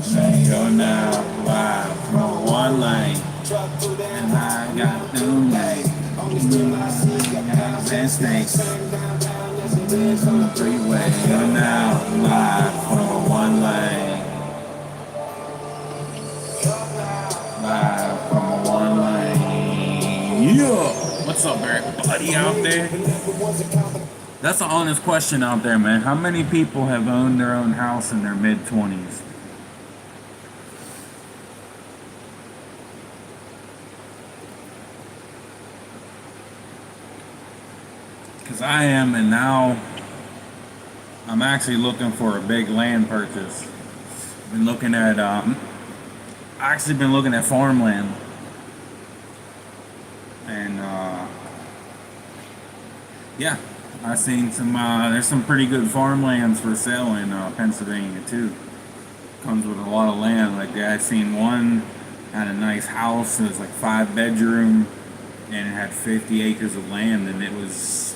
You're now live from one lane, and I got them and snakes. Freeway, you're now live from one lane, live from one lane. Yeah. What's up, everybody out there? That's an honest question out there, man. How many people have owned their own house in their mid-20s? Because I am, and now I'm actually looking for a big land purchase. Been looking at, I actually been looking at farmland, and yeah, I seen some. There's some pretty good farmlands for sale in Pennsylvania too. Comes with a lot of land. Like I seen one had a nice house. It was like 5 bedroom, and it had 50 acres of land, and it was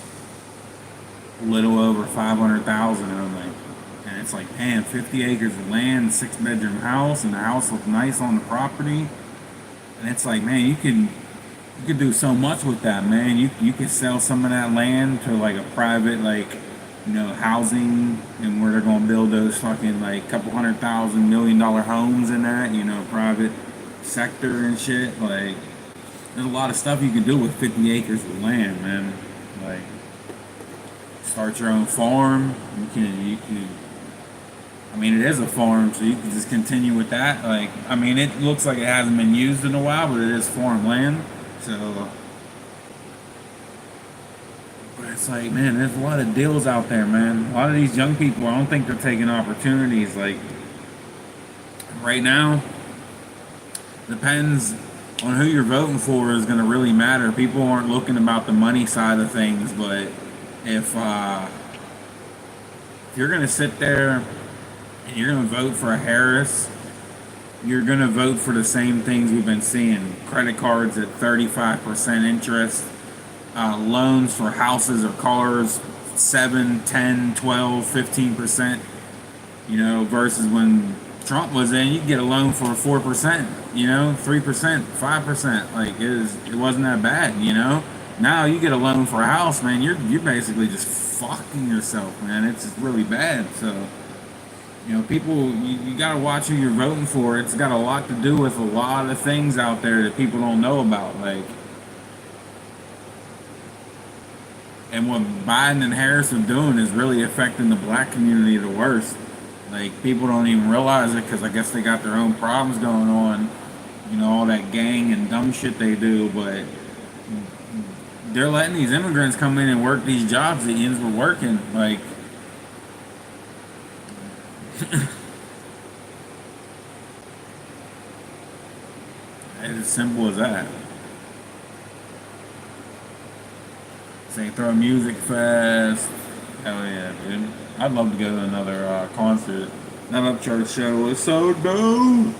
a little over 500,000 only. And it's like, man, 50 acres of land, 6 bedroom house, and the house looked nice on the property. And it's like, man, you could do so much with that, man. You could sell some of that land to like a private, like, housing, and where they're gonna build those fucking like couple $100,000 $1 million homes in that, private sector and shit. Like, there's a lot of stuff you can do with 50 acres of land, man. Like, start your own farm. You can. I mean, it is a farm, so you can just continue with that. Like, I mean, it looks like it hasn't been used in a while, but it is farmland. So, but it's like, man, there's a lot of deals out there, man. A lot of these young people, I don't think they're taking opportunities. Like, right now, depends on who you're voting for is going to really matter. People aren't looking about the money side of things, but if you're going to sit there and you're going to vote for a Harris, you're going to vote for the same things we've been seeing. Credit cards at 35% interest, loans for houses or cars 7, 10, 12, 15%, versus when Trump was in, you could get a loan for 4%, 3%, 5%. Like, it wasn't that bad, Now you get a loan for a house, man, you're basically just fucking yourself, man. It's just really bad. So, people, you got to watch who you're voting for. It's got a lot to do with a lot of things out there that people don't know about. Like, and what Biden and Harris are doing is really affecting the black community the worst. Like, people don't even realize it because I guess they got their own problems going on. All that gang and dumb shit they do, but they're letting these immigrants come in and work these jobs that ends were working. Like, it's as simple as that. Say throw music fest. Hell yeah, dude. I'd love to go to another concert. That Upchurch show was so dope.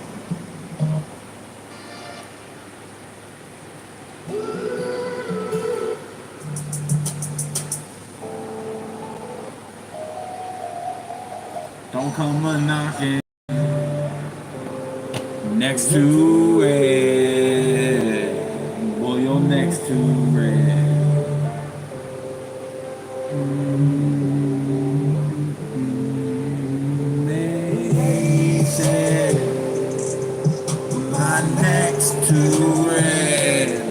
Don't come a knocking next to it. Boy, you're next to it. They said my next to it.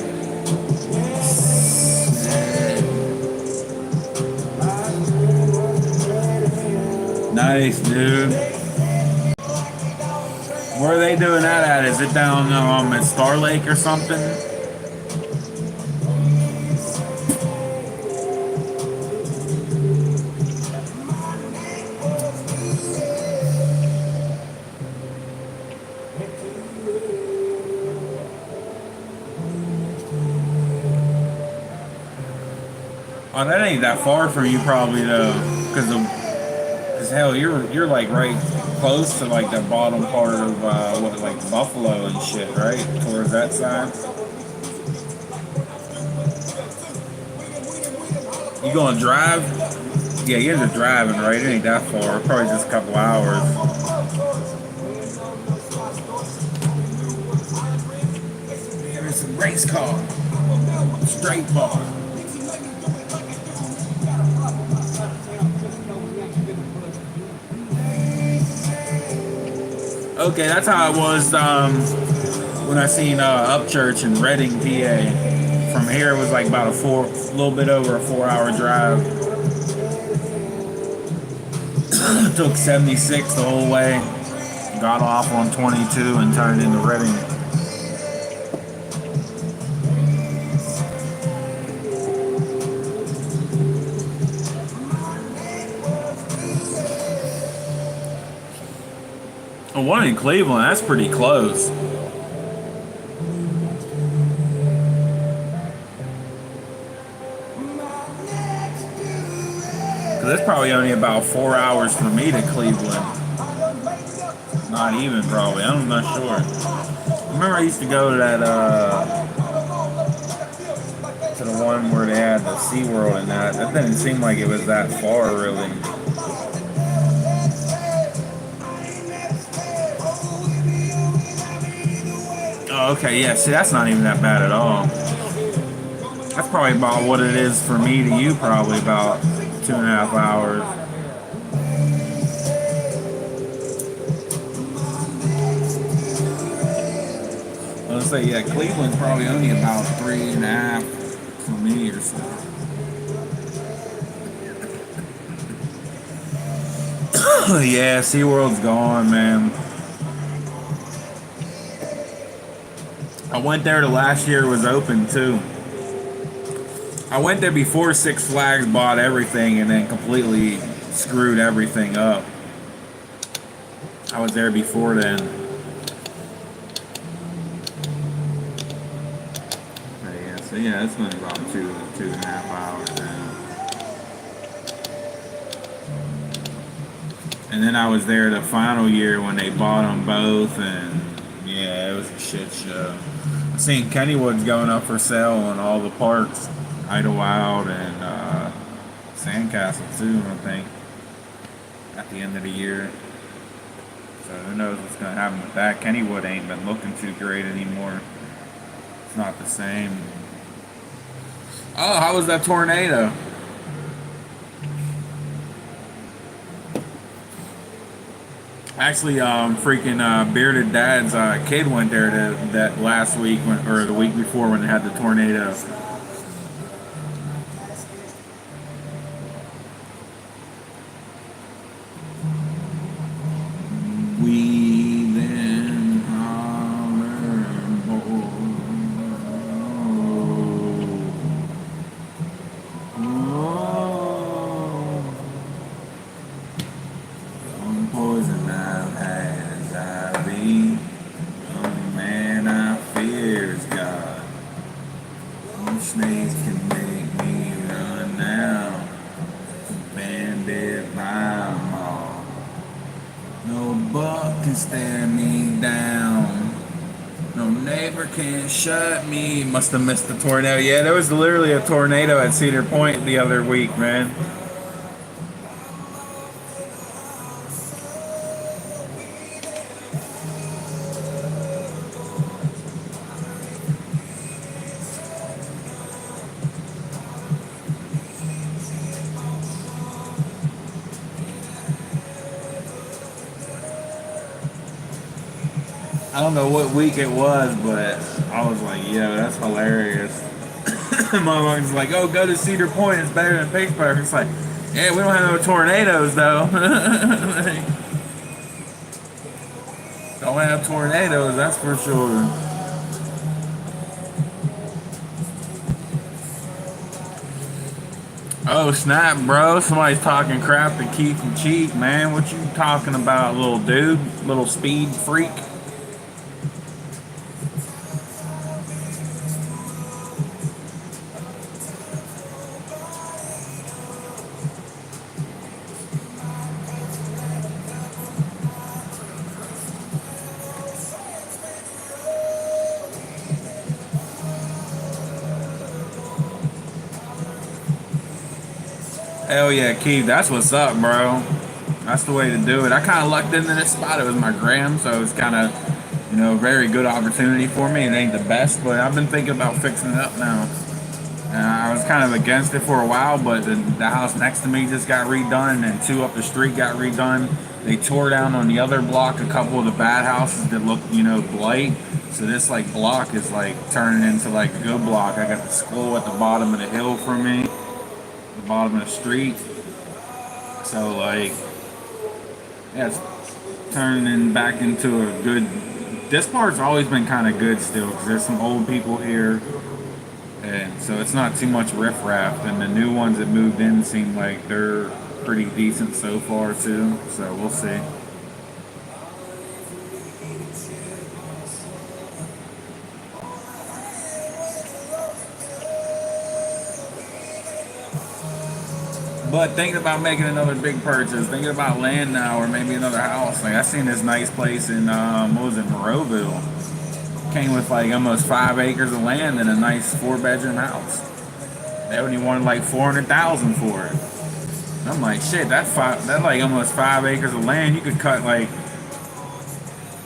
Nice, dude. Where are they doing that at? Is it down at Star Lake or something? Oh, that ain't that far from you, probably though, because hell, you're like right close to like the bottom part of like Buffalo and shit, right? Towards that side. You gonna drive? Yeah, you guys are driving, right? It ain't that far. Probably just a couple hours. Race car. Straight bar. Okay, that's how it was when I seen Upchurch in Reading, PA. From here, it was like about a little bit over a 4-hour drive. Took 76 the whole way. Got off on 22 and turned into Reading. Oh, one in Cleveland, that's pretty close. Cause it's probably only about 4 hours for me to Cleveland. Not even probably. I'm not sure. I remember I used to go to that to the one where they had the SeaWorld and that. That didn't seem like it was that far really. Oh, okay, yeah, see that's not even that bad at all. That's probably about what it is for me to you, probably about 2.5 hours. Let's say, yeah, Cleveland's probably only about 3.5 for me or so. Yeah, SeaWorld's gone, man. I went there the last year it was open too. I went there before Six Flags bought everything and then completely screwed everything up. I was there before then. But yeah, so yeah, it's been about 2.5 hours now. And then I was there the final year when they bought them both, and yeah, it was a shit show. I seen Kennywood's going up for sale in all the parks. Idlewild and Sandcastle too, I think, at the end of the year. So who knows what's going to happen with that. Kennywood ain't been looking too great anymore. It's not the same. Oh, how was that tornado? Actually, freaking Bearded Dad's kid went there that last week or the week before when they had the tornado. We then holler, on poison I've had as I be. Only man I fear is God. No snakes can make me run now. Bandit by 'em all. No buck can stare me down. No neighbor can shut me. Must have missed the tornado. Yeah, there was literally a tornado at Cedar Point the other week, man. I don't know what week it was, but I was like, yo, that's hilarious. Motherfuckers like, oh, go to Cedar Point, it's better than Pittsburgh. It's like, yeah, we don't have no tornadoes though. Like, don't have tornadoes, that's for sure. Oh snap, bro! Somebody's talking crap to Keith and Cheek, man. What you talking about, little dude? Little speed freak? Hell yeah, Keith, that's what's up, bro. That's the way to do it. I kind of lucked into this spot. It was my gram, so it's kind of Very good opportunity for me. It ain't the best, but I've been thinking about fixing it up now. I was kind of against it for a while, but the house next to me just got redone, and two up the street got redone. They tore down on the other block a couple of the bad houses that look, blight. So this like block is like turning into like a good block. I got the school at the bottom of the hill for me, the bottom of the street. So like, yeah, it's turning back into a good. This part's always been kind of good still, because there's some old people here, and so it's not too much riffraff. And the new ones that moved in seem like they're pretty decent so far too. So we'll see. But thinking about making another big purchase, thinking about land now, or maybe another house. Like I seen this nice place in what was it, Moroville? Came with like almost 5 acres of land and a nice 4 bedroom house. They only wanted like 400,000 for it. And I'm like, shit, that like almost 5 acres of land. You could cut like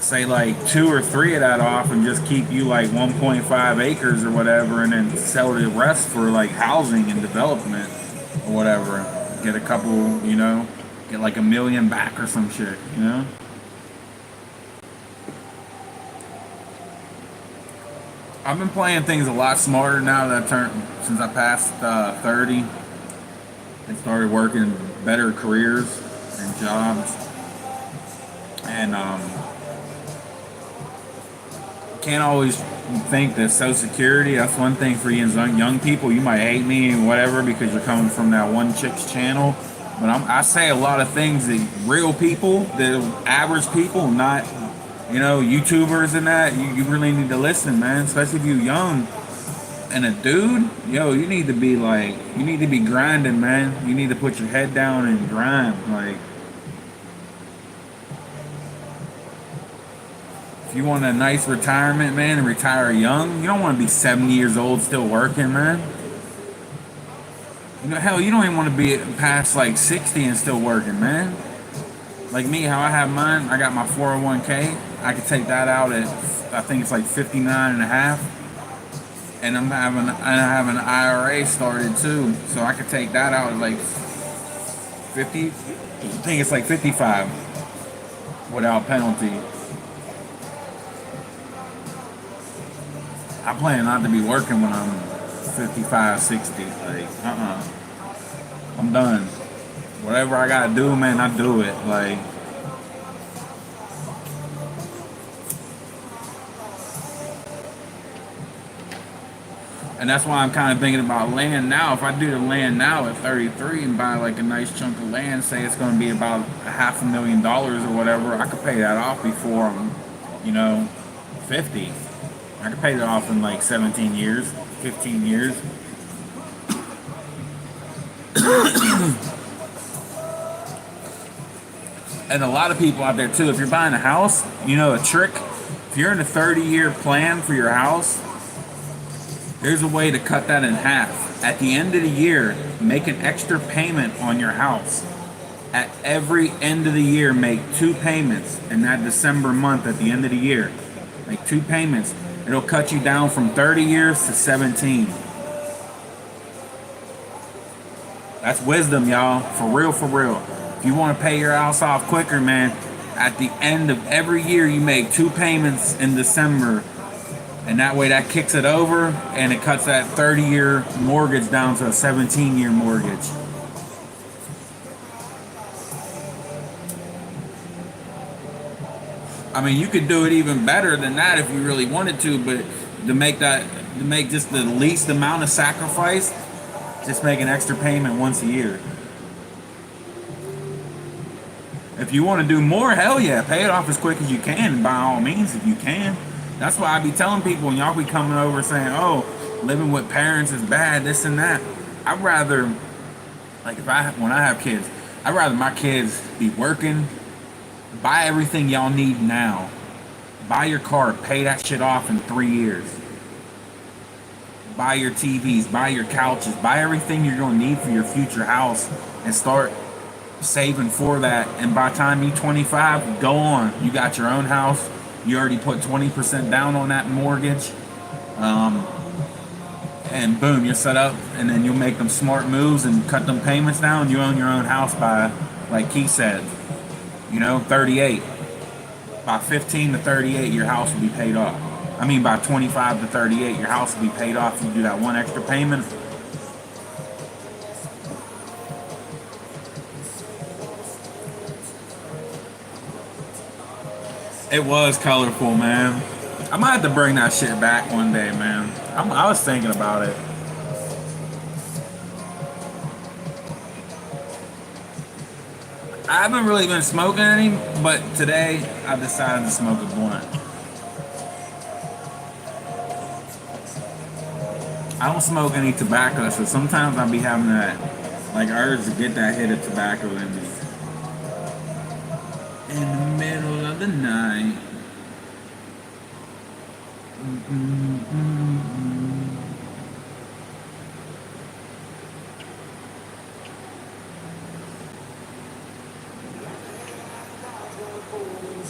say like two or three of that off and just keep you like 1.5 acres or whatever, and then sell the rest for like housing and development or whatever. Get a couple, get like 1 million back or some shit. I've been playing things a lot smarter now that since I passed 30 and started working better careers and jobs. And can't always think that Social Security, that's one thing for you young people. You might hate me and whatever because you're coming from that one chick's channel. But I say a lot of things that real people, the average people, not, YouTubers and that, you really need to listen, man. Especially if you're young and a dude, you need to be grinding, man. You need to put your head down and grind. Like, if you want a nice retirement, man, and retire young, you don't want to be 70 years old still working, man. Hell, you don't even want to be past like 60 and still working, man. Like me, how I have mine, I got my 401k. I could take that out at, I think it's like 59 and a half. And I have an IRA started too. So I could take that out at like 50, I think it's like 55 without penalty. I plan not to be working when I'm 55, 60. Like, I'm done. Whatever I gotta do, man, I do it. Like, and that's why I'm kind of thinking about land now. If I do the land now at 33 and buy like a nice chunk of land, say it's going to be about $500,000 or whatever, I could pay that off before I'm, 50. I could pay that off in like 17 years, 15 years. And a lot of people out there too, if you're buying a house, a trick, if you're in a 30-year plan for your house, there's a way to cut that in half. At the end of the year, make an extra payment on your house. At every end of the year, make 2 payments in that December month at the end of the year. Make 2 payments. It'll cut you down from 30 years to 17. That's wisdom, y'all. For real, for real. If you want to pay your house off quicker, man, at the end of every year, you make 2 payments in December. And that way that kicks it over and it cuts that 30-year mortgage down to a 17-year mortgage. I mean, you could do it even better than that if you really wanted to, but to make just the least amount of sacrifice, just make an extra payment once a year. If you want to do more, hell yeah, pay it off as quick as you can, by all means, if you can. That's why I be telling people, and y'all be coming over saying, oh, living with parents is bad, this and that. I'd rather, like when I have kids, I'd rather my kids be working, buy everything y'all need now. Buy your car, pay that shit off in 3 years. Buy your TVs, buy your couches, buy everything you're going to need for your future house, and start saving for that. And by the time you're 25, go on. You got your own house, You already put 20% down on that mortgage, um, and boom, you're set up. And then you'll make them smart moves and cut them payments down. You own your own house by, like Keith said, 38. By 15 to 38, your house will be paid off. I mean, by 25 to 38, your house will be paid off. You do that one extra payment. It was colorful, man. I might have to bring that shit back one day, man. I was thinking about it. I haven't really been smoking any, but today I decided to smoke a blunt. I don't smoke any tobacco, so sometimes I'll be having that, like, urge to get that hit of tobacco in me. In the middle of the night.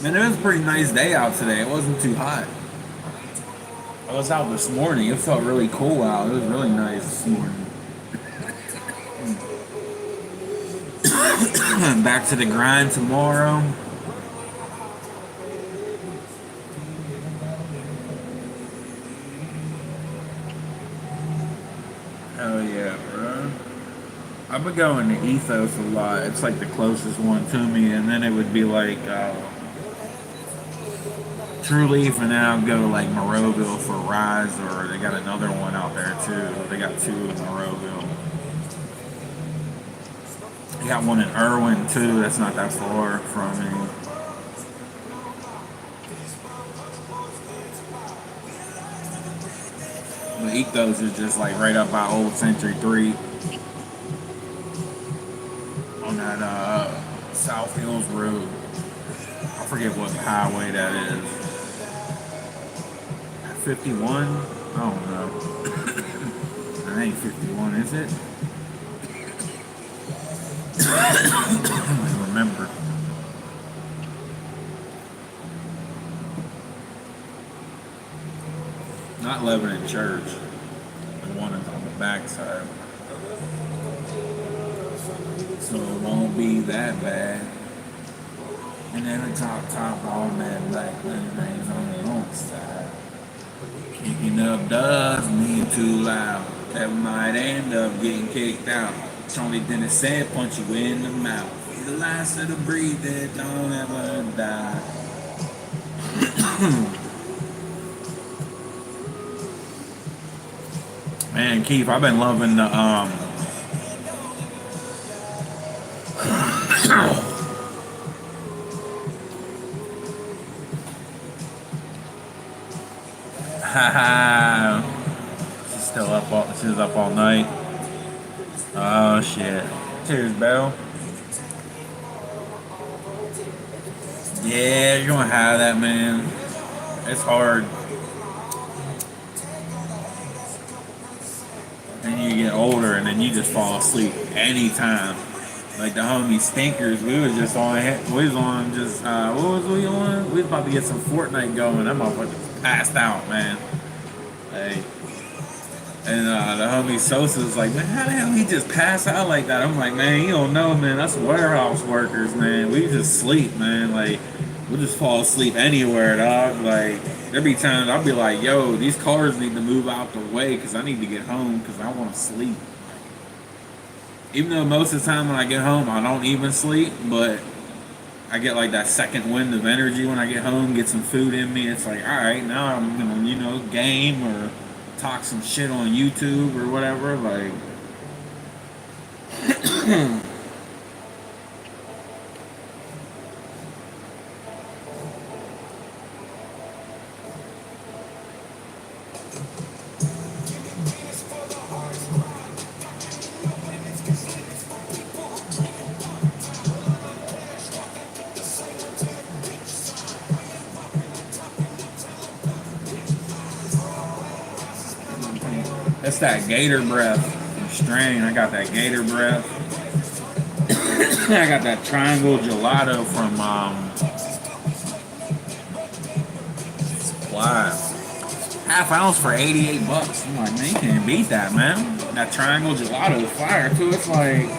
Man, it was a pretty nice day out today. It wasn't too hot. I was out this morning. It felt really cool out. It was really nice this morning. Back to the grind tomorrow. Hell yeah, bro. I've been going to Ethos a lot. It's like the closest one to me, and then it would be like True Leaf, and then I'll go to like Moroville for Rise, or they got another one out there too. They got two in Moroville. They got one in Irwin too. That's not that far from me. But Ethos is just like right up by Old Century 3 on that South Hills Road. I forget what highway that is. 51? I don't know. That ain't 51, is it? I don't remember. Not Lebanon Church. The one that's on the backside. So it won't be that bad. And then the top all that black rings on the wrong side. Kicking up does mean too loud. That might end up getting kicked out. Tony Dennis said, punch you in the mouth. Be the last of the breed that don't ever die. Man, Keith, I've been loving the she's up all night. Oh shit. Cheers, Belle. Yeah, you're gonna have that, man. It's hard. And you get older, and then you just fall asleep anytime. Like the homie Stinkers, we was just on. We was on just what was we on? We was about to get some Fortnite going. That motherfucker passed out, man. Hey. And the homie Sosa's like, man, how the hell he just pass out like that? I'm like, man, you don't know, man. That's warehouse workers, man. We just sleep, man. Like, we'll just fall asleep anywhere, dog. Like, there be times I'll be like, yo, these cars need to move out the way because I need to get home because I want to sleep. Even though most of the time when I get home, I don't even sleep, but I get like that second wind of energy when I get home, get some food in me. It's like, all right, now I'm gonna, game or talk some shit on YouTube or whatever. Like, that's that gator breath from Strain. I got that gator breath. I got that triangle gelato from supply. Half ounce for 88 bucks. I'm like, man, you can't beat that, man. That triangle gelato is fire too. It's like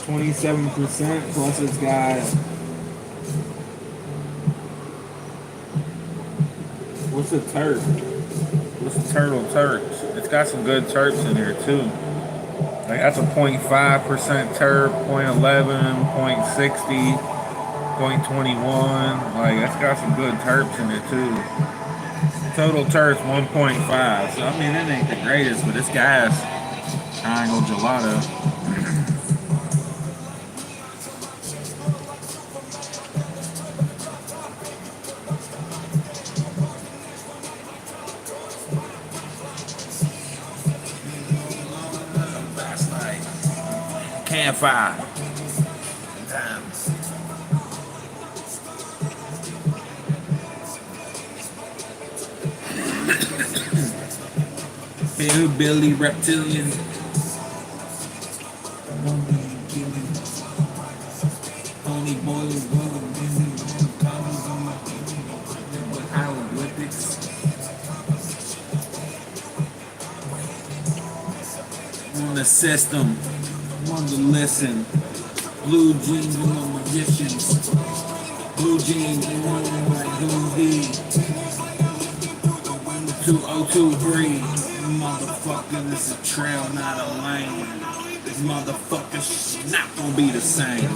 27% plus it's got what's the terp? What's the turtle terps? It's got some good terps in here too. Like that's a 0.5% terp, 0.11, 0.60, 0.21. Like that's got some good terps in it too. Total terps 1.5. So I mean it ain't the greatest, but it's gas. Triangle gelato. Campfire. Hillbilly reptilian. Pony boys, hieroglyphics. On the system. Want to listen. Blue jeans and the magicians. Blue jeans and one like who's he? 2023. Motherfucker, this is a trail, not a lane. This motherfucker's not gonna be the same.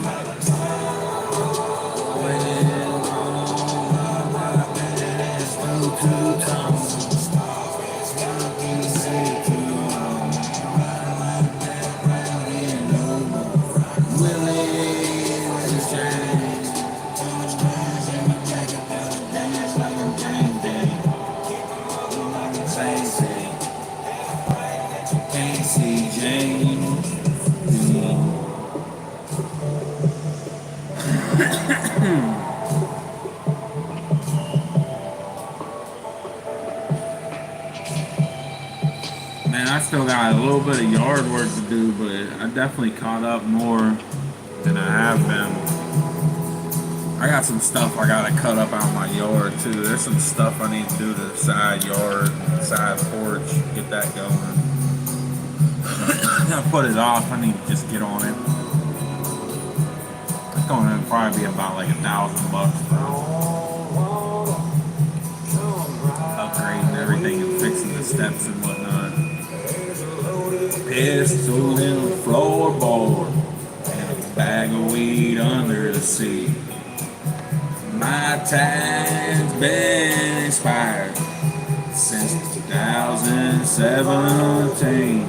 Man, I still got a little bit of yard work to do, but I definitely caught up more than I have been. I got some stuff I gotta cut up out of my yard too. There's some stuff I need to do to the side yard, side porch, get that going. I put it off. I need to just get on it. It's going to probably be about like $1,000 for upgrading everything and fixing the steps and whatnot. Pistol in a floorboard and a bag of weed under the seat. My time's been expired since 2017.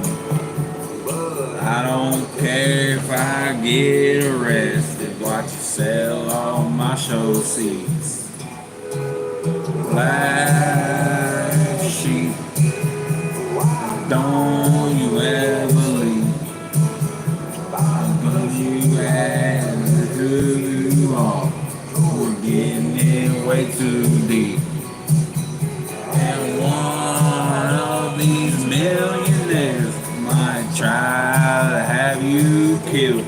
I don't care if I get arrested. Watch you sell all my show seats. Black sheep, don't you ever leave. But you ask who you are. We're getting in way too deep. And one of these millionaires might try to have you killed.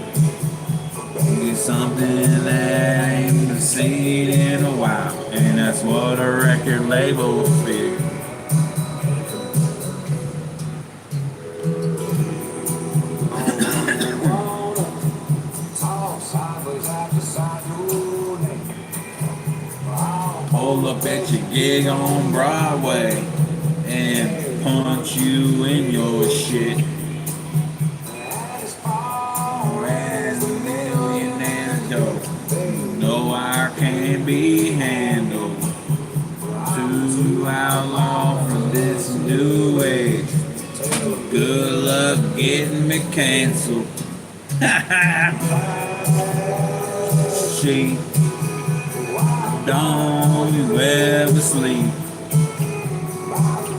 It's something that ain't been seen in a while, and that's what a record label figures. Pull up at your gig on Broadway and punch you in your shit. As a millionaire dope, you know I can't be handled. Too outlaw from this new age. Good luck getting me canceled. She don't you ever sleep,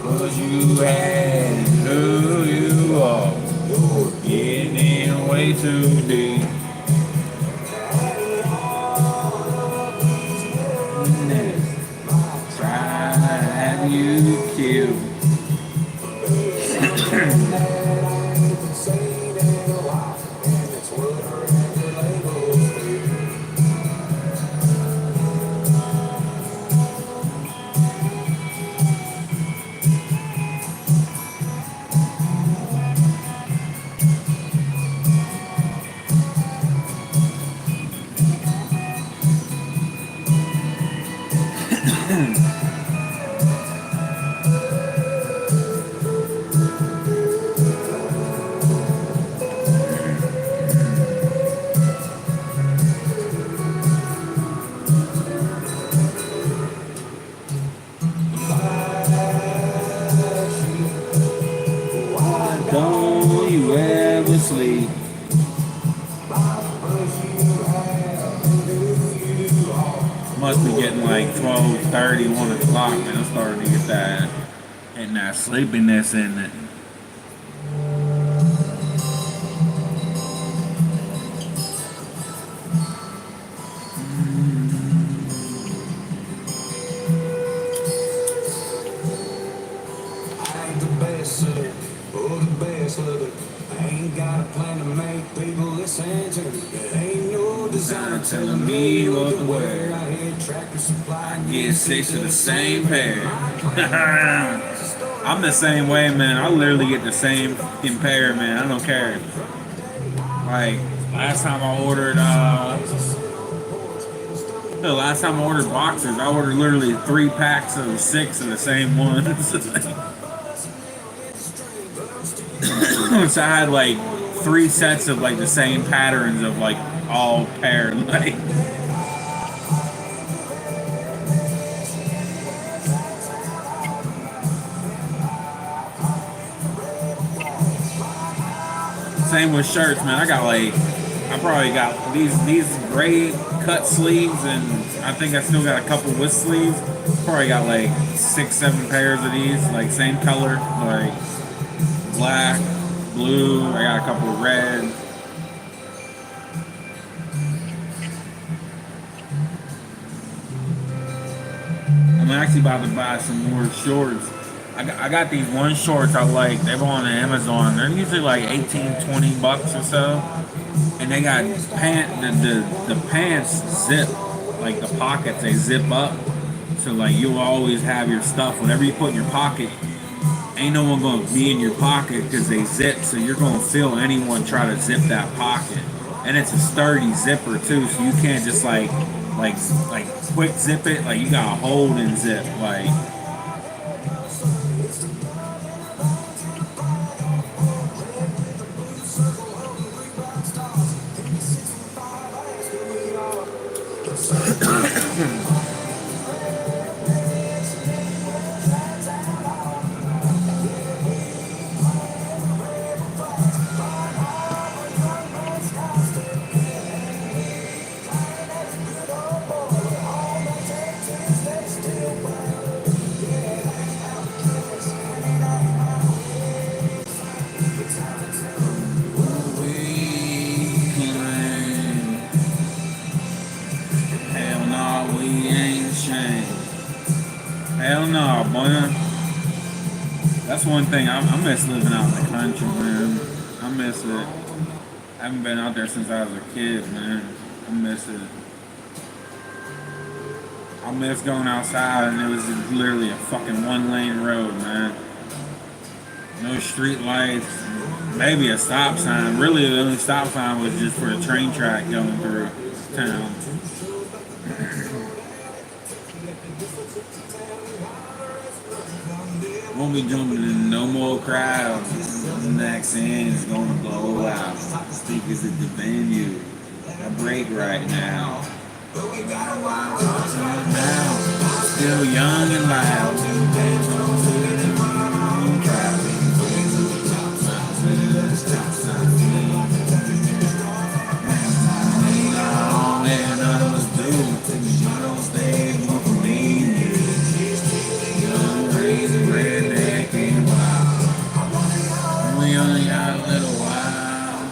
cause you had who you are. You're getting in way too deep. Try to have you killed. Don't you ever sleep. Must be getting like 12:30, 1 o'clock, man. I'm starting to get that and that sleepiness in it. I ain't the best of it, or the best of it. I ain't got a plan to make people listen to me. There ain't no designer telling me what to wear. I had Tractor Supply, Get 6 of the same pair. I'm the same way, man. I literally get the same fucking pair, man. I don't care. Like last time I ordered, the last time I ordered boxers, I ordered literally 3 packs of 6 of the same ones. So I had like 3 sets of like the same patterns of like all paired. Like same with shirts, man. I probably got these gray cut sleeves, and I think I still got a couple with sleeves. Probably got like 6, 7 pairs of these, like same color, like black, blue. I got a couple of red. I'm actually about to buy some more shorts. I got these one shorts I like. They were on Amazon. They're usually like 18, 20 bucks or so. And they got the pants zip, like the pockets, they zip up. So like you'll always have your stuff. Whatever you put in your pocket, ain't no one gonna be in your pocket because they zip. So you're gonna feel anyone try to zip that pocket. And it's a sturdy zipper too, so you can't just like quick zip it. Like you gotta hold and zip. Like hell no, we ain't ashamed. Hell no, boy. That's one thing I miss living out in the country, man. I miss it. I haven't been out there since I was a kid, man. I miss it. I miss going outside and it was literally a fucking 1-lane road, man. No street lights, maybe a stop sign. Really, the only stop sign was just for the train track going through town. Won't be jumping in no more crowds. The next end is gonna blow out. Speakers at the venue. I break right now. Now, still young and loud. We only got a little while.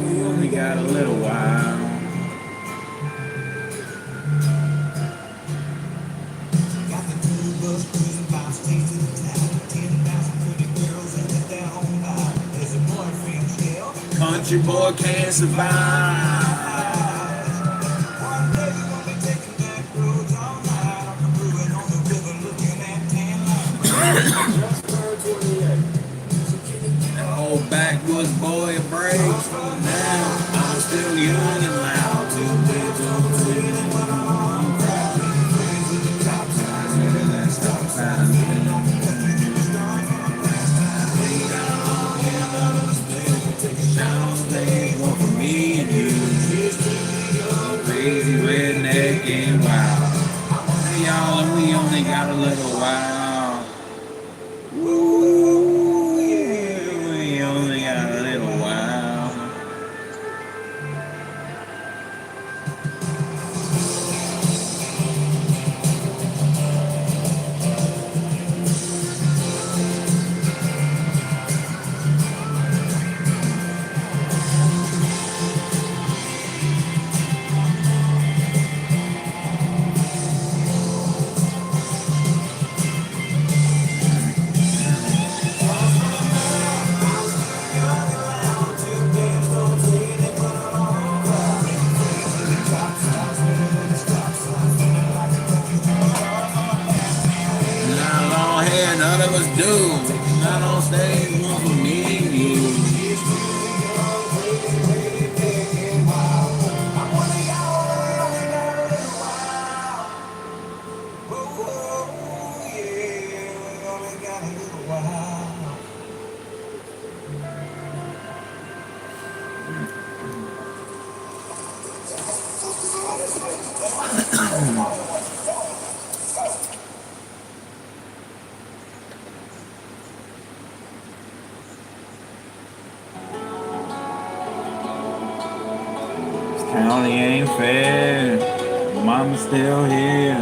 We only got a little while. Country boy can't survive. That old backwoods boy breaks now. I'm still young and loud. do. Not on stage when we need you. County ain't fair. Mama's still here.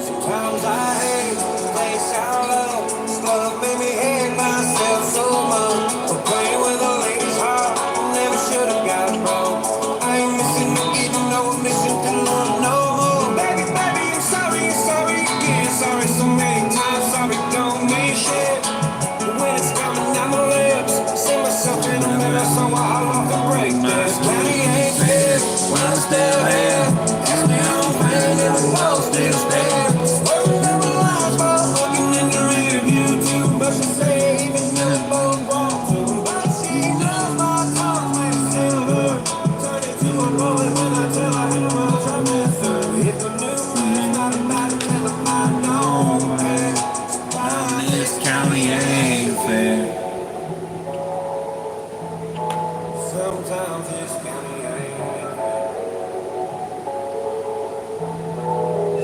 Sometimes I hate the place I love. Love made me hate myself so much. For playing with a lady's heart, never should have got broke. I ain't missing it, even though I'm missing the love no more. Baby, baby, I'm sorry again. Sorry so many times, sorry don't mean shit. But when it's coming out my lips, see myself in the mirror, so I holler to break this. County ain't fair, when I'm still here. Ask me how I'm feeling, and the wall still stare. This county ain't fair. Sometimes this county ain't fair.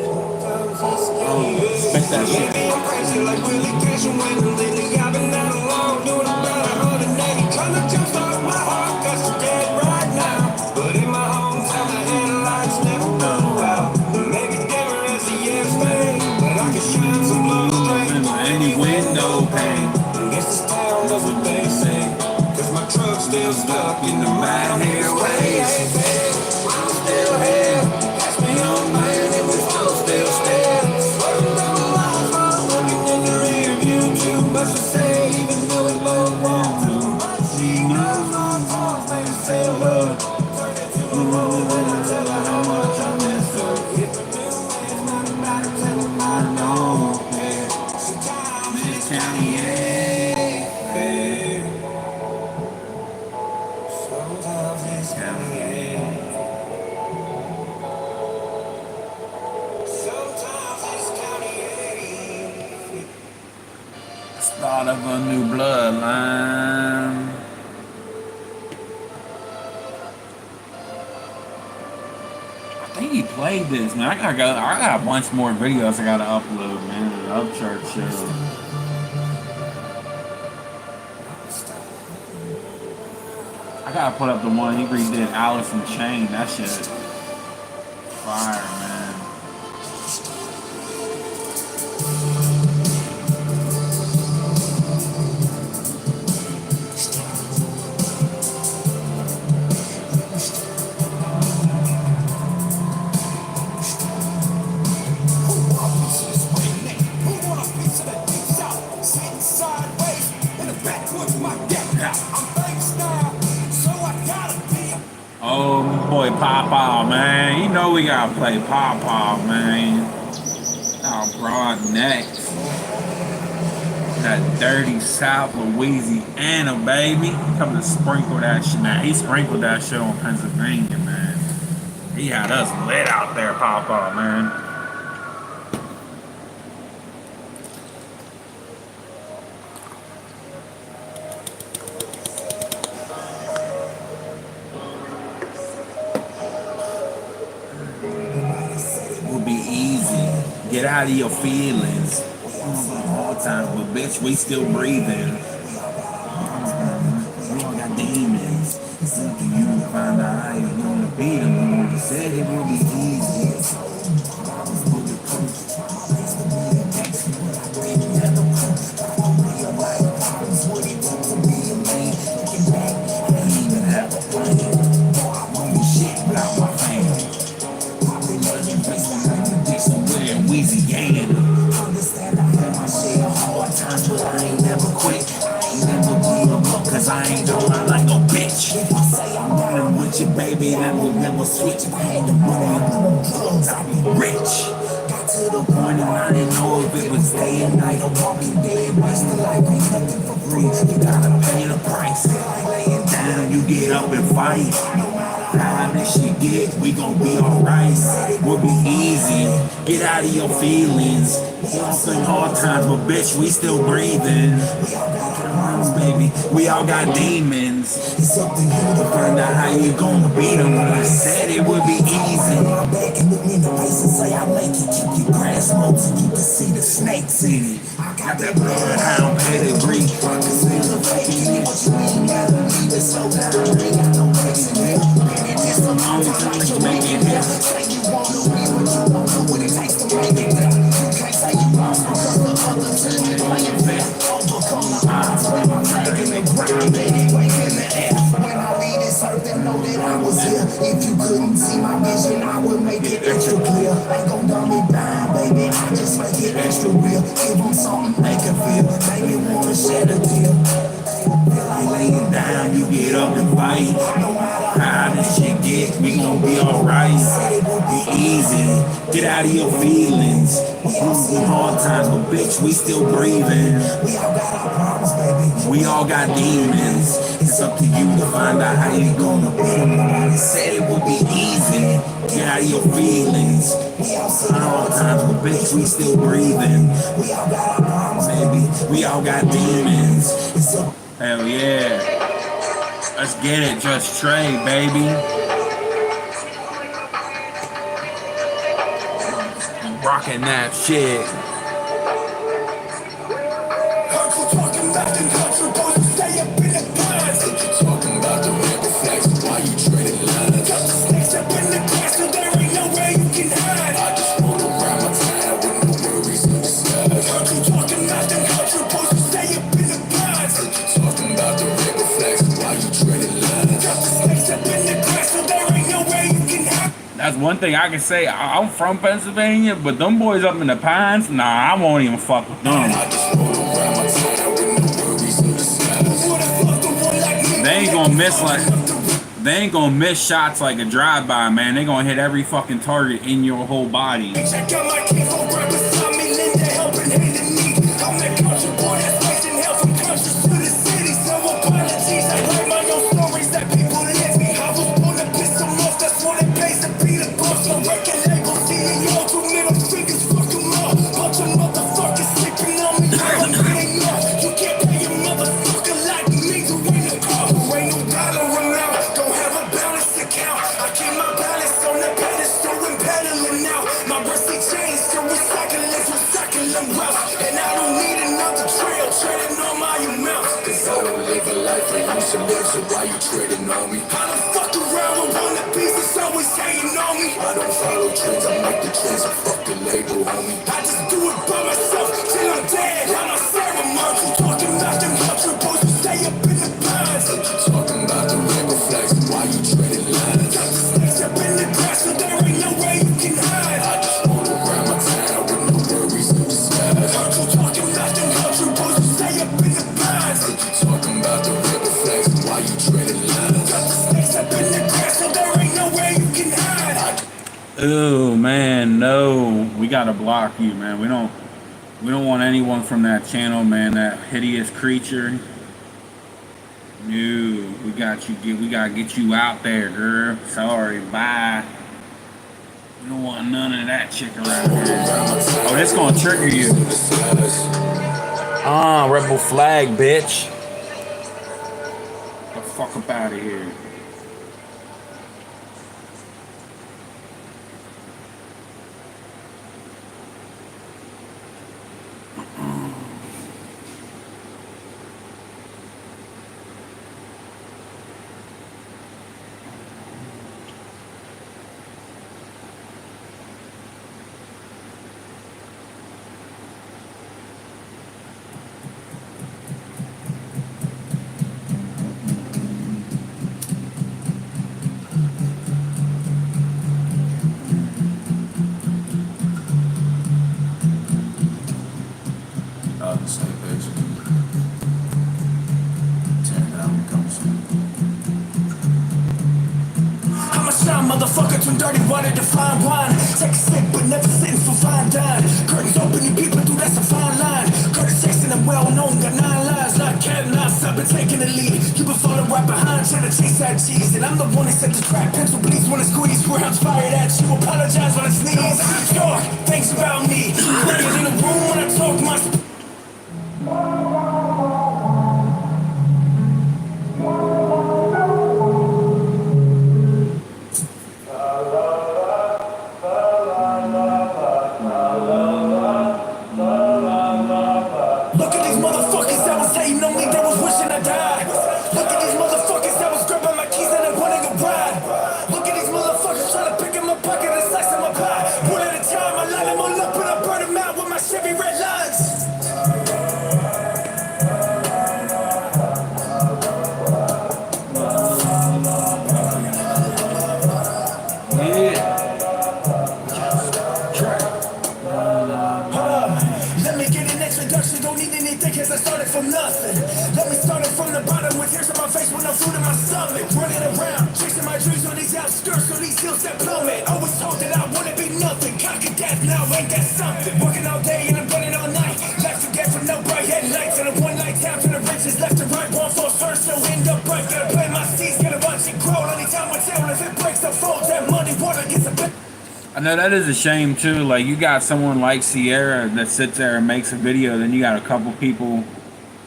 Sometimes this county ain't Expect that shit. Maybe I'm crazy like Willie Cashin when lately I've been out alone doing about 180. Trying to jumpstart my heart cause it's dead right now. But in my hometown the headlights never go out. Maybe never as the years fade, but I can shine some love straight through Any window pane. Guess this town does what they say. Cause my truck's still stuck in the mile here way. I'm still here. Ask me on man if we still stare. Swerving down the line, but looking in the rear view. Too much to say, even though we both want to. But she knows my thoughts, they say love. Turn it to a roll when I tell her how much I miss her. If the new man's not about to tell him I know. Sometimes this county ain't fair. Sometimes this county ain't fair. Sometimes this county ain't fair. Start of a new bloodline. I think he played this, man. I got a bunch more videos I gotta upload, man. The Upchurch show. I gotta put up the one he redid Alice in Chain. That shit fire, man. Oh boy, Pawpaw, man. You know we gotta play Pawpaw, man. Oh, broad necks. That dirty South Louisiana, baby. Come to sprinkle that shit, man. He sprinkled that shit on Pennsylvania, man. He had us lit out there, Pawpaw, man. Will be easy. Get out of your feelings. All the time, but bitch, we still breathing. We all got demons. It's up to you to find out how you gonna beat them. You said it would be easy. Louisiana. Understand I had my share hard times, but I I would never switch. If I had the money, I'd be on drugs, I'd be rich. Got to the point and I didn't know if it was day and night or walking dead. Waste of life ain't nothing for free. You gotta pay the price. Like laying down, you get up and fight. How this shit get, we gon' be alright. We'll be easy. Get out of your feelings. We all sing hard times, but bitch, we still breathing. We all got problems, baby. We all got demons. It's up to you to find out how you gonna beat them. I said it would be easy. Back and look me in the face and say I make it. Keep your grass mowed so you can see the snakes in it. I got that bloodhound pedigree. I can see the fake in it. What you mean, gotta leave it so down. I ain't got no breaks in it. It's a long time to make it here. Say you wanna be, but you don't know what it takes to make it there. You can't say you lost because the other team ain't playing fair. Overcome the odds when I'm taking the ground, baby, wake in the air. When I leave this earth, they know that I was here. If you couldn't see my vision, I would make it extra clear. Ain't gon' dumb me down, baby, I just make it extra real. Give them something they can feel, make me wanna shed a tear. Feel like laying down, you get up and fight. No matter how this shit get, we gon' be alright. Said it would be easy, get out of your feelings. We all see hard times, but bitch, we still breathing. We all got our problems, baby. We all got demons. It's up to you to find out how you gonna beat them. Nobody said it would be easy, get out of your feelings. We all see hard times, but bitch, we still breathing. We all got our problems, baby. We all got demons. It's up. Hell yeah. Let's get it, Just Trey, baby. Rocking that shit. Talking about the country boys who stay up in the pines. Talking about the rebel flags, why you trading lines? Got the snakes up in the grass, so there ain't nowhere you can hide. I just roll around my town with no worries in the sky. Talking about the country boys who stay up in the pines. Talking about the rebel flags, why you trading lines? Got the snakes up in the grass, so there ain't nowhere you can hide. That's one thing I can say. I'm from Pennsylvania, but them boys up in the pines, nah, I won't even fuck with them. I just roll around my town with no worries in the sky. They ain't gonna miss shots like a drive-by, man. They gonna hit every fucking target in your whole body. Check out my kinfolk right beside me, lend a helping hand to me. I'm that country boy that's raising hell from country to the city. No apologies, I write my own stories that people live me. I was born to piss them off, that's what it pays to be the boss. No record label, CEO, 2 middle fingers, fuck them all. Bunch of motherfuckers sleeping on me, I'm getting off. You can't pay a motherfucker like me to win a car. Ain't no dollar amount, don't have a balance account. I keep my balance on the pedestal and pedaling out. My rusty chains to recycling routes. And I don't need another trail treading on my amount. Cause I don't live a life I used to live, so why you treading on me? I don't fuck around with one of these that's always hating on me. I don't follow trends, I make the trends, so fuck the label, homie. I just do it by myself till I'm dead. I'm a ceremony. Talking about them country boys who stay up in the pines. Talking about the rebel flags, why you treading lines? Got the snakes up in the grass, so there ain't nowhere you can hide. I just roll around my town with no worries in the sky. Talking about them country boys who stay up in the pines. Talking about the rebel flags, why you treading lines? Got the snakes up in the grass, so there ain't nowhere you can hide. Oh man, no. We gotta block you, man. We don't want anyone from that channel, man. That hideous creature. No, we gotta get you out there, girl. Sorry, bye. We don't want none of that chick around here. Oh, that's gonna trigger you. Rebel flag, bitch. Get the fuck up out of here. shine, motherfucker, too dirty water to find wine. Take a sip, but never sitting for fine dine. Curtains open, you peeping through, that's a fine line. Curtis Jackson, I'm well known, got 9 lives. Like Kevin, I've been taking the lead. You been falling right behind, trying to chase that cheese. And I'm the one that set the trap, pencil bleeds when it squeeze. Rounds fired at you, apologize when I sneeze. Talk, thanks about me. Laying in the room when I talk my Look at these motherfuckers that was hating on me, they was wishing I died. Look at these motherfuckers that was grabbing my keys and they wanting a ride. Look at these motherfuckers trying to pick in my pocket and slicing my pie. One at a time, I line them all up and I burn them out with my Chevy red lines. Let me get an introduction, don't need anything cause I started from nothing. Let me start it from the bottom with tears on my face with no food in my stomach. Running around, chasing my dreams on these outskirts, on these hills that plummet. Always told that I wanna be nothing, cock of death, now ain't that something. Working all day and I'm running all night. Life to get from no bright headlights. And a one light town to the riches, left to right, one falls first, so end up right. Gotta plant my seeds, gotta watch it grow. Anytime I tell, if it breaks, I fold. That money, water gets a bit. I know that is a shame too. Like, you got someone like Sierra that sits there and makes a video, then you got a couple people,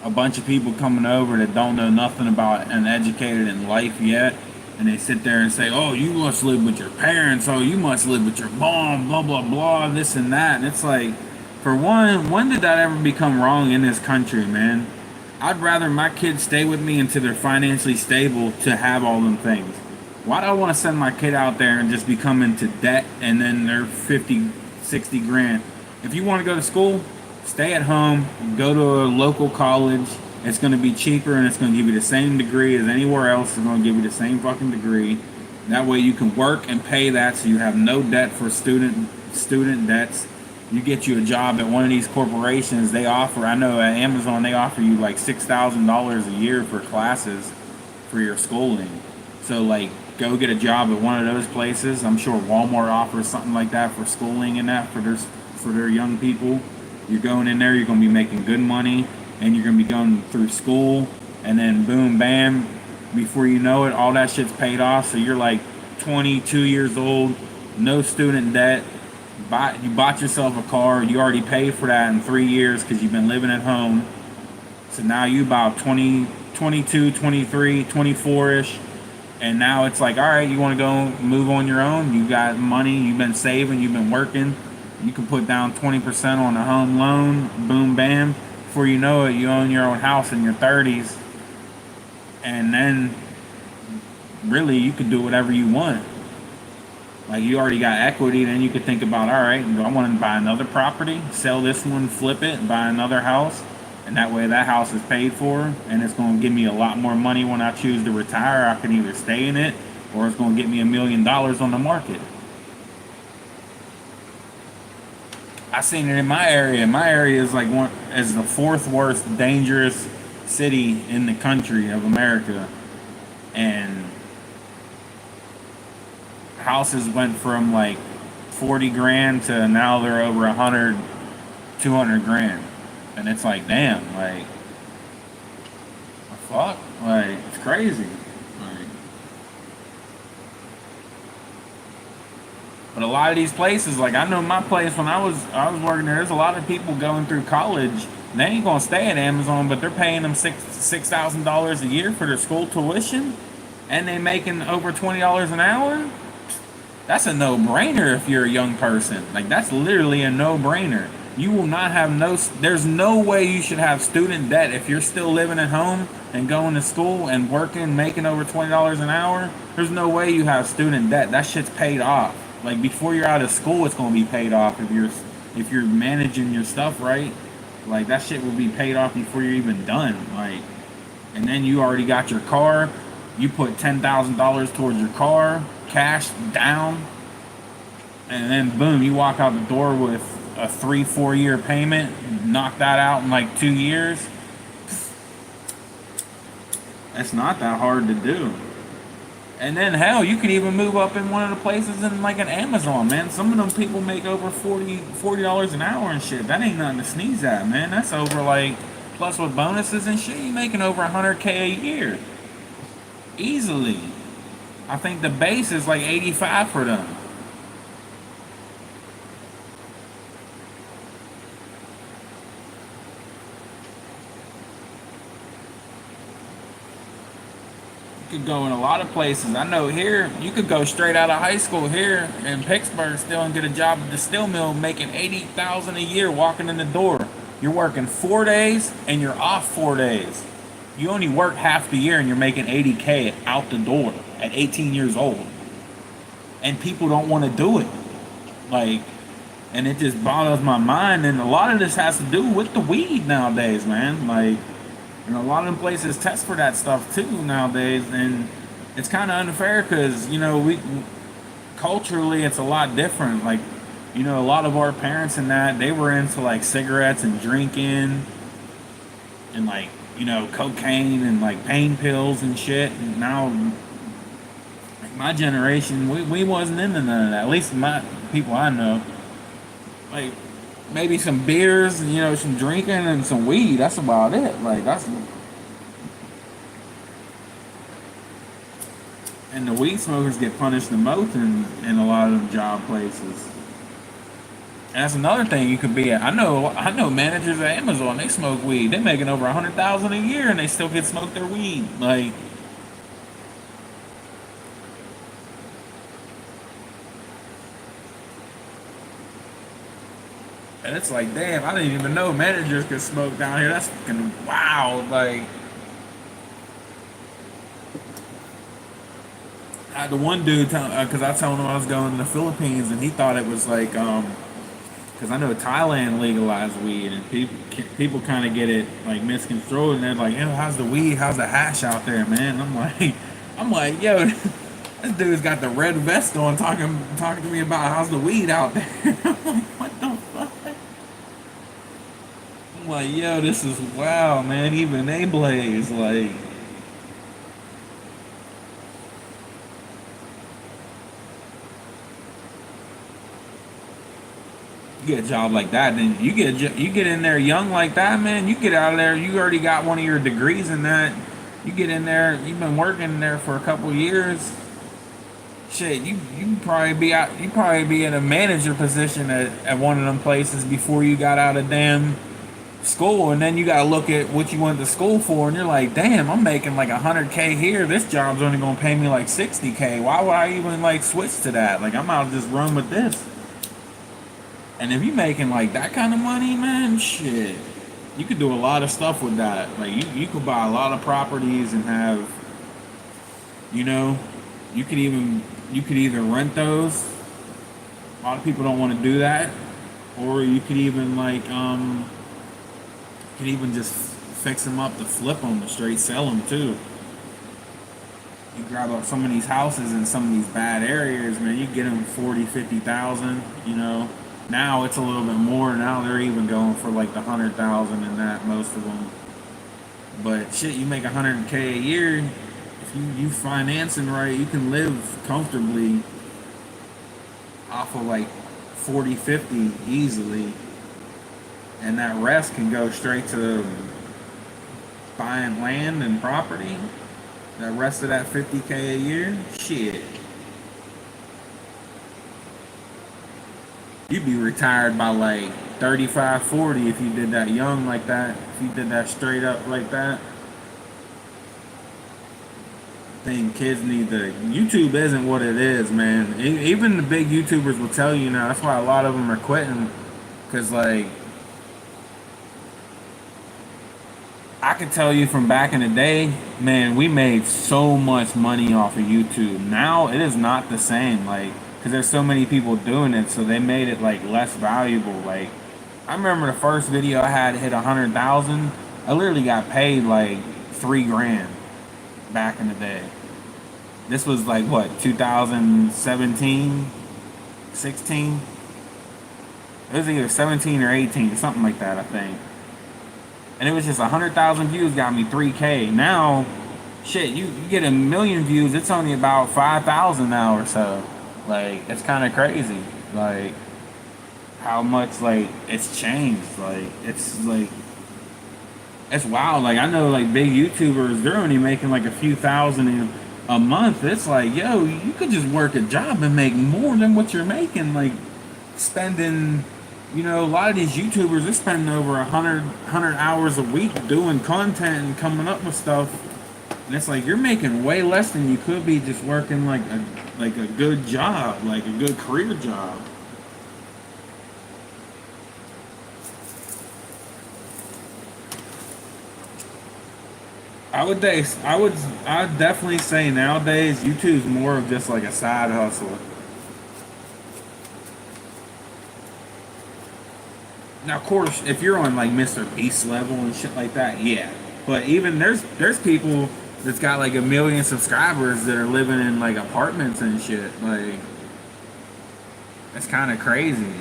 a bunch of people coming over that don't know nothing about and educated in life yet, and they sit there and say, oh, you must live with your parents, oh, you must live with your mom, blah blah blah, this and that. And it's like, for one, when did that ever become wrong in this country, man? I'd rather my kids stay with me until they're financially stable to have all them things. Why do I want to send my kid out there and just become into debt and then they're 50, 60 grand? If you want to go to school, stay at home, go to a local college. It's going to be cheaper and it's going to give you the same degree as anywhere else. It's going to give you the same fucking degree. That way you can work and pay that so you have no debt for student debts. You get you a job at one of these corporations. They offer, I know at Amazon, they offer you like $6,000 a year for classes for your schooling. So like, go get a job at one of those places. I'm sure Walmart offers something like that for schooling and that for their young people. You're going in there, you're going to be making good money, and you're going to be going through school, and then boom, bam, before you know it, all that shit's paid off. So you're like 22 years old, no student debt. You bought yourself a car. You already paid for that in 3 years because you've been living at home. So now you about 20, 22, 23, 24-ish. And now it's like, all right, you want to go move on your own? You got money, you've been saving, you've been working. You can put down 20% on a home loan, boom, bam. Before you know it, you own your own house in your 30s. And then, really, you could do whatever you want. Like, you already got equity, then you could think about, all right, do I want to buy another property, sell this one, flip it, buy another house? And that way that house is paid for, and it's going to give me a lot more money when I choose to retire. I can either stay in it, or it's going to get me $1 million on the market. I seen it in my area. My area is like is the 4th worst dangerous city in the country of America. And houses went from like 40 grand to now they're over 100, 200 grand. And it's like, damn, like, the fuck? Like, it's crazy. Like, but a lot of these places, like, I know my place when I was working there, there's a lot of people going through college. They ain't gonna stay at Amazon, but they're paying them $6,000 a year for their school tuition, and they making over $20 an hour. That's a no-brainer if you're a young person. Like, that's literally a no-brainer. You will not have there's no way you should have student debt if you're still living at home and going to school and working, making over $20 an hour. There's no way you have student debt. That shit's paid off. Like, before you're out of school, it's going to be paid off if you're managing your stuff right. Like, that shit will be paid off before you're even done. Like, and then you already got your car. You put $10,000 towards your car, cash down, and then boom, you walk out the door with a 3-4 year payment, knock that out in like 2 years. It's not that hard to do. And then hell, you could even move up in one of the places in like an Amazon, man. Some of them people make over $40 an hour and shit. That ain't nothing to sneeze at, man. That's over like plus with bonuses and shit, you making over 100K a year. Easily. I think the base is like 85 for them. You could go in a lot of places. I know here, you could go straight out of high school here in Pittsburgh still and get a job at the steel mill making 80,000 a year walking in the door. You're working 4 days and you're off 4 days. You only work half the year and you're making 80K out the door at 18 years old. And people don't want to do it. Like, and it just boggles my mind. And a lot of this has to do with the weed nowadays, man. Like, and a lot of them places test for that stuff too nowadays, and it's kind of unfair because we culturally it's a lot different. Like, a lot of our parents and that they were into like cigarettes and drinking, and like cocaine and like pain pills and shit. And now, like my generation, we wasn't into none of that. At least my people I know, like maybe some beers, some drinking and some weed. That's about it. Like and the weed smokers get punished the most in a lot of them job places. And that's another thing you could be at. I know managers at Amazon. They smoke weed. They're making over 100,000 a year, and they still get smoked their weed. Like, and it's like, damn, I didn't even know managers could smoke down here. That's fucking wow. Like, I had the one dude because I told him I was going to the Philippines, and he thought it was like, because I know Thailand legalized weed, and people kind of get it like misconstrued, and they're like, how's the weed? How's the hash out there, man? I'm like, yo, this dude's got the red vest on, talking to me about how's the weed out there. I'm like, what the fuck? I'm like, yo, this is wow, man. Even they blaze like. You get a job like that, then you get in there young like that, man. You get out of there, you already got one of your degrees in that. You get in there, you've been working there for a couple years. Shit, you probably be out. You probably be in a manager position at one of them places before you got out of damn school, and then you gotta look at what you went to school for, and you're like, damn, I'm making like 100K here. This job's only gonna pay me like 60K. Why would I even like switch to that? Like, I'm out to just run with this. And if you making like that kind of money, man, shit, you could do a lot of stuff with that. Like you could buy a lot of properties and have, you know, you could either rent those. A lot of people don't want to do that, or you could even like could even just fix them up to flip them, to straight sell them too. You grab up some of these houses in some of these bad areas, man. You get them 40, 50,000. You know. Now it's a little bit more. Now they're even going for like the 100,000 and that, most of them. But shit, you make 100K a year. If you financing right, you can live comfortably off of like 40, 50 easily, and that rest can go straight to buying land and property. The rest of that 50K a year, shit. You'd be retired by like 35, 40 if you did that young like that. If you did that straight up like that. I think kids need to. YouTube isn't what it is, man. Even the big YouTubers will tell you now. That's why a lot of them are quitting. Because, like, I can tell you from back in the day, man, we made so much money off of YouTube. Now it is not the same. Like, because there's so many people doing it, so they made it like less valuable. Like, I remember the first video I had hit 100,000. I literally got paid like $3,000 back in the day. This was like what, 2017, 16? It was either 17 or 18, something like that, I think. And it was just 100,000 views got me 3K. Now shit, you get a million views, it's only about 5,000 now or so. Like, it's kind of crazy. Like, how much, like, it's changed. Like, it's wild. Like, I know, like, big YouTubers, they're only making like a few thousand a month. It's like, yo, you could just work a job and make more than what you're making. Like, spending, a lot of these YouTubers, they're spending over 100 hours a week doing content and coming up with stuff. And it's like you're making way less than you could be just working like a good job, like a good career job. I'd definitely say nowadays YouTube's more of just like a side hustle. Now, of course, if you're on like Mr. Beast level and shit like that, yeah. But even there's people that's got like a million subscribers that are living in like apartments and shit. Like, it's kind of crazy.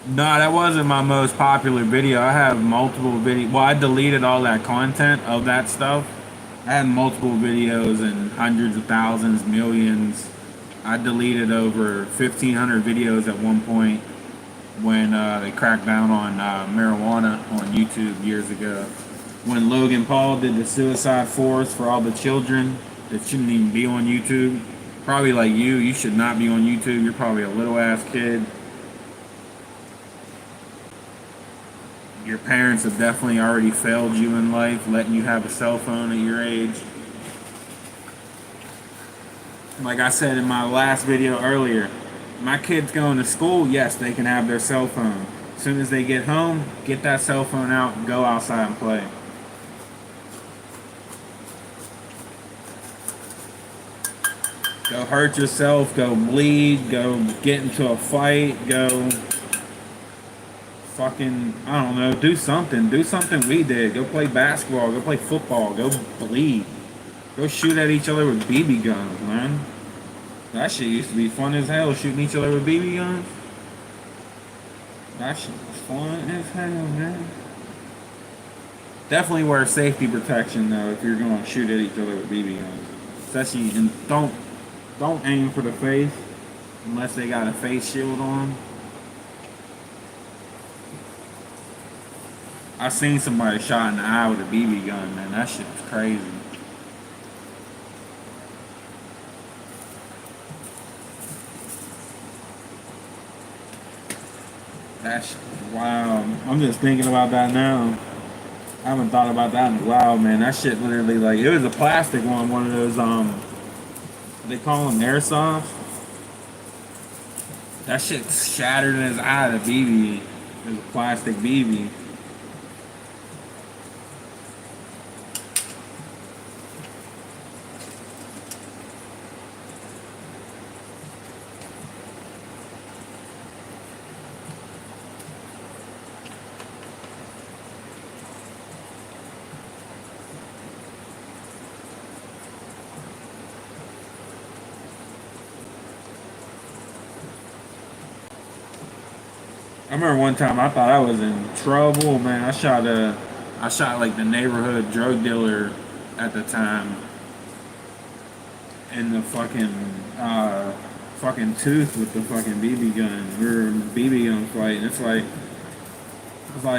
No, that wasn't my most popular video. I have multiple videos. Well, I deleted all that content of that stuff. I had multiple videos and hundreds of thousands, millions. I deleted over 1,500 videos at one point when they cracked down on marijuana on YouTube years ago. When Logan Paul did the suicide forest for all the children that shouldn't even be on YouTube. Probably like you should not be on YouTube. You're probably a little ass kid. Your parents have definitely already failed you in life, letting you have a cell phone at your age. Like I said in my last video earlier, my kids going to school, yes, they can have their cell phone. As soon as they get home, get that cell phone out and go outside and play. Go hurt yourself, go bleed, go get into a fight, go fucking, I don't know, do something. Do something we did. Go play basketball, go play football, go bleed. Go shoot at each other with BB guns, man. That shit used to be fun as hell, shooting each other with BB guns. That shit was fun as hell, man. Definitely wear safety protection though if you're gonna shoot at each other with BB guns. Especially, and don't aim for the face unless they got a face shield on. I seen somebody shot in the eye with a BB gun, man. That shit was crazy. That shit was wild. I'm just thinking about that now. I haven't thought about that in a while, man. That shit literally, like, it was a plastic one of those, they call them airsoft. That shit shattered in his eye, the BB. It was a plastic BB. I remember one time I thought I was in trouble, man. I shot like the neighborhood drug dealer at the time in the fucking tooth with the fucking BB gun. We were in a BB gun fight, and it's like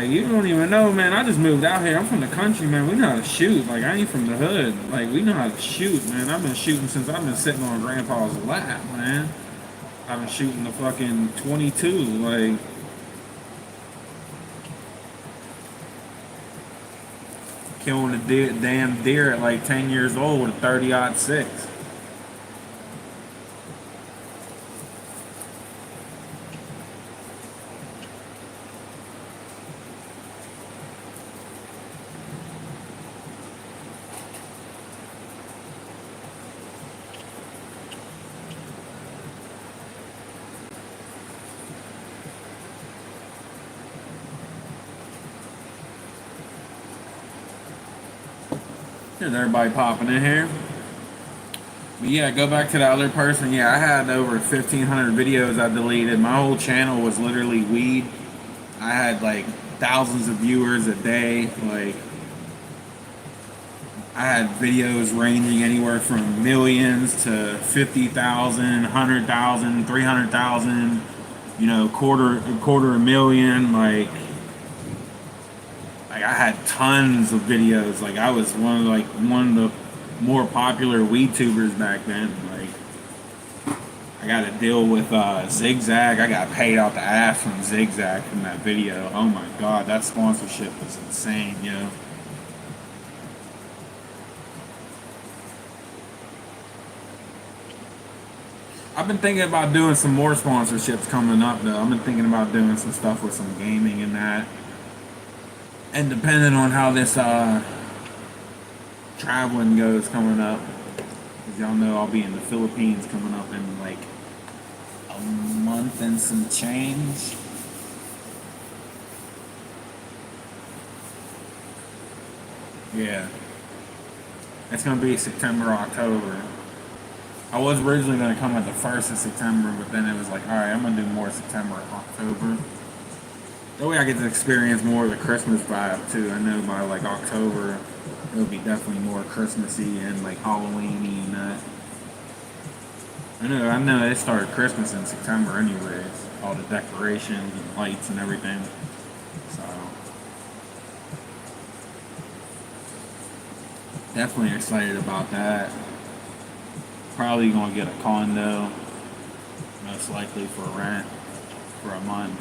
you don't even know, man. I just moved out here. I'm from the country, man. We know how to shoot. Like, I ain't from the hood. Like, we know how to shoot, man. I've been shooting since I've been sitting on grandpa's lap, man. I've been shooting the fucking 22, like. Killing a damn deer at like 10 years old with a 30-06. There's everybody popping in here. But yeah, go back to the other person. Yeah, I had over 1,500 videos I deleted. My whole channel was literally weed. I had like thousands of viewers a day. Like I had videos ranging anywhere from millions to 50,000, 100,000, 300,000. You know, quarter a million. Like I had tons of videos. Like I was one of the more popular weed tubers back then. Like I got to deal with Zigzag. I got paid out the ass from Zigzag from that video. Oh my god, that sponsorship was insane, yo. I've been thinking about doing some more sponsorships coming up though. I've been thinking about doing some stuff with some gaming and that. And depending on how this traveling goes coming up, as y'all know, I'll be in the Philippines coming up in like a month and some change. Yeah, it's gonna be September, October. I was originally gonna come at the 1st of September, but then it was like, all right, I'm gonna do more September, October. That way I get to experience more of the Christmas vibe too. I know by like October, it'll be definitely more Christmassy and like Halloweeny and that. I know they started Christmas in September anyways. All the decorations and lights and everything. So definitely excited about that. Probably gonna get a condo, most likely for rent for a month.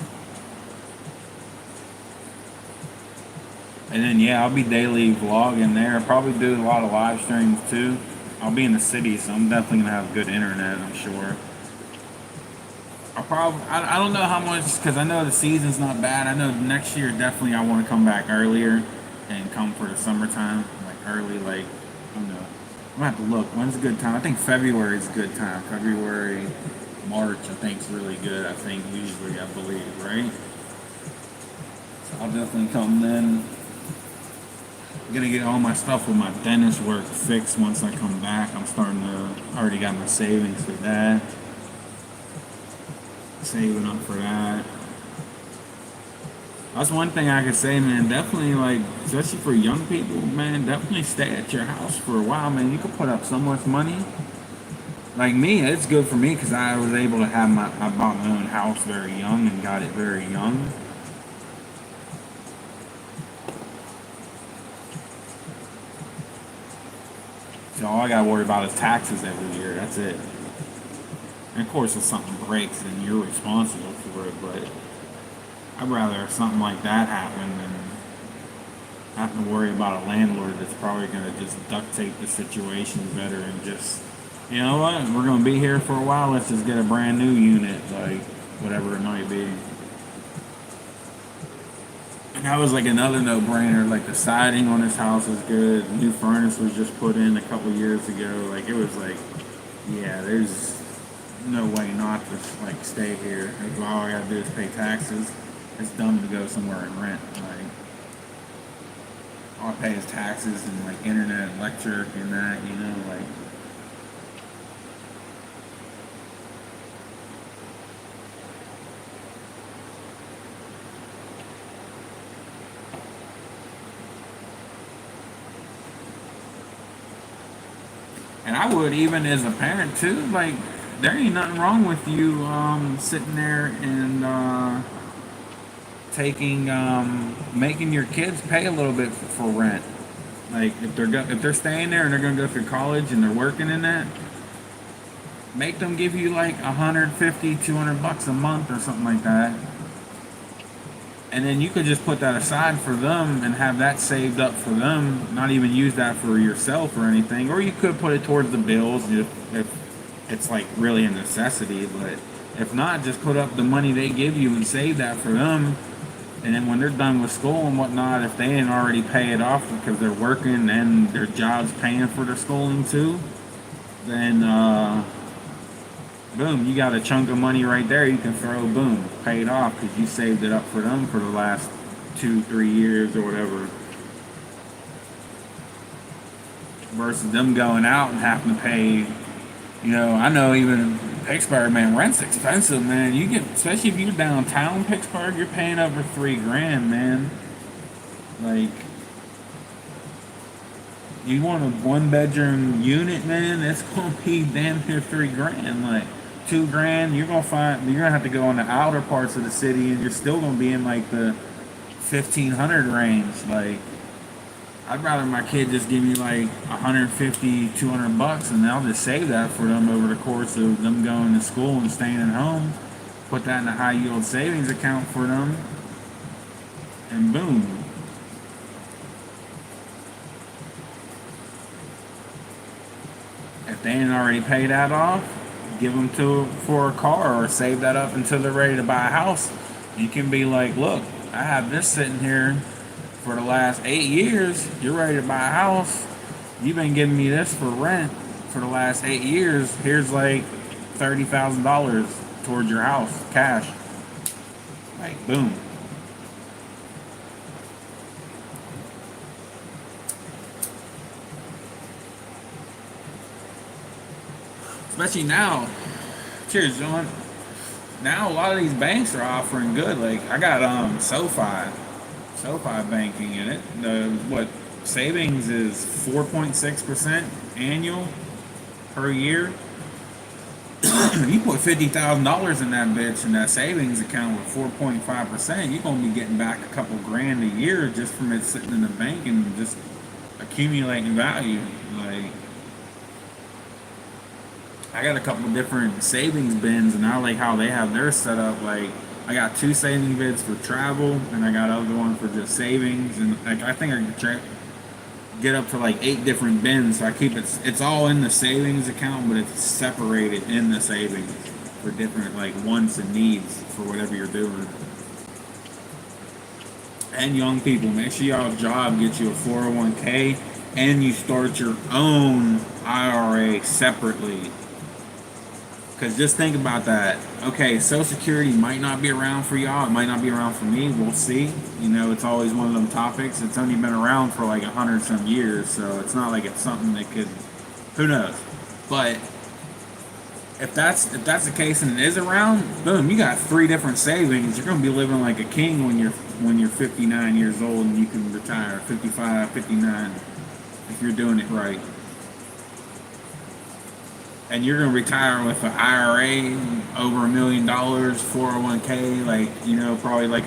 And then yeah, I'll be daily vlogging there. Probably do a lot of live streams too. I'll be in the city, so I'm definitely gonna have good internet, I'm sure. I don't know how much, because I know the season's not bad. I know next year definitely I want to come back earlier and come for the summertime, like early, like I don't know. I'm gonna have to look. When's a good time? I think February is a good time. February, March, I think is really good. I think usually, I believe, right? So I'll definitely come then. I'm gonna get all my stuff with my dentist work fixed once I come back. I already got my savings for that. Saving up for that. That's one thing I could say, man. Definitely, like, especially for young people, man, definitely stay at your house for a while, man. You could put up so much money. Like me, it's good for me because I was able to I bought my own house very young and got it very young. So all I gotta worry about is taxes every year. That's it. And of course, if something breaks, then you're responsible for it. But I'd rather something like that happen than have to worry about a landlord that's probably going to just duct tape the situation better and just, you know what, we're going to be here for a while, let's just get a brand new unit, like whatever it might be. And that was like another no-brainer. Like the siding on this house is good. New furnace was just put in a couple years ago. Like it was like, yeah, there's no way not to like stay here. Like all I gotta do is pay taxes. It's dumb to go somewhere and rent. Like all I pay is taxes and like internet, electric, and that. You know, like. And I would even as a parent too. Like there ain't nothing wrong with you sitting there and taking making your kids pay a little bit for rent. Like if they're staying there and they're gonna go through college and they're working in that, make them give you like 150, 200 bucks a month or something like that. And then you could just put that aside for them and have that saved up for them. Not even use that for yourself or anything. Or you could put it towards the bills if it's like really a necessity. But if not, just put up the money they give you and save that for them. And then when they're done with school and whatnot, if they didn't already pay it off because they're working and their job's paying for their schooling too, then boom, you got a chunk of money right there you can throw, boom, paid off because you saved it up for them for the last 2-3 years or whatever. Versus them going out and having to pay, you know, I know even Pittsburgh, man, rent's expensive, man. You get, especially if you're downtown Pittsburgh, you're paying over $3 grand, man. Like, you want a one bedroom unit, man? It's gonna be damn near $3 grand. Like, $2 grand, you're gonna have to go in the outer parts of the city, and you're still gonna be in like the 1,500 range. Like, I'd rather my kid just give me like 150, $200, and I'll just save that for them over the course of them going to school and staying at home. Put that in a high yield savings account for them, and boom. If they ain't already paid that off, give them for a car, or save that up until they're ready to buy a house. You can be like, look, I have this sitting here for the last 8 years. You're ready to buy a house. You've been giving me this for rent for the last 8 years. Here's like $30,000 towards your house, cash. Like, boom. Especially now. Cheers, John. Now a lot of these banks are offering good. Like, I got SoFi banking in it. The what savings is 4.6% annual per year. You put $50,000 in that bitch in that savings account with 4.5%, you're gonna be getting back a couple grand a year just from it sitting in the bank and just accumulating value. Like, I got a couple different savings bins, and I like how they have theirs set up. Like, I got 2 saving bins for travel, and I got other one for just savings. And like, I think I can get up to like 8 different bins. So I keep it. It's all in the savings account, but it's separated in the savings for different like wants and needs for whatever you're doing. And young people, make sure y'all job gets you a 401k, and you start your own IRA separately. Because just think about that. Okay, Social Security might not be around for y'all. It might not be around for me. We'll see. You know, it's always one of them topics. It's only been around for like 100 some years, so it's not like it's something that could. Who knows? But if that's the case and it is around, boom, you got 3 different savings. You're gonna be living like a king when you're 59 years old, and you can retire 55, 59 if you're doing it right. And you're gonna retire with an IRA over $1 million, 401k, like, you know, probably like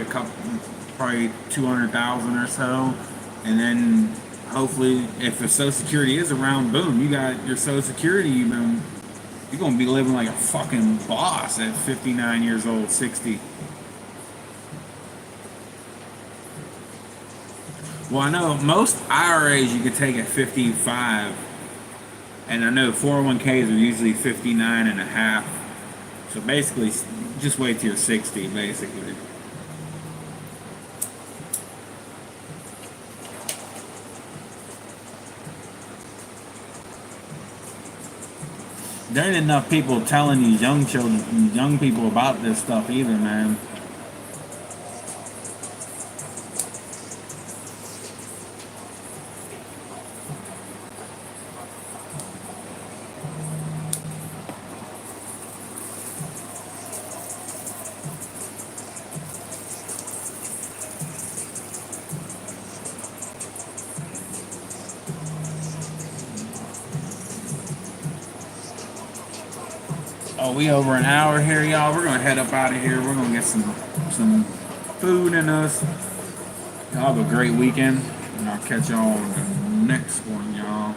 probably 200,000 or so, and then hopefully, if the Social Security is around, boom, you got your Social Security. You're gonna be living like a fucking boss at 59 years old, 60. Well, I know most IRAs you could take at 55. And I know 401ks are usually 59 and a half. So basically, just wait till you're 60, basically. There ain't enough people telling these young people about this stuff either, man. Oh, we over an hour here, y'all. We're gonna head up out of here. We're gonna get some food in us. Y'all have a great weekend, and I'll catch y'all on the next one, y'all.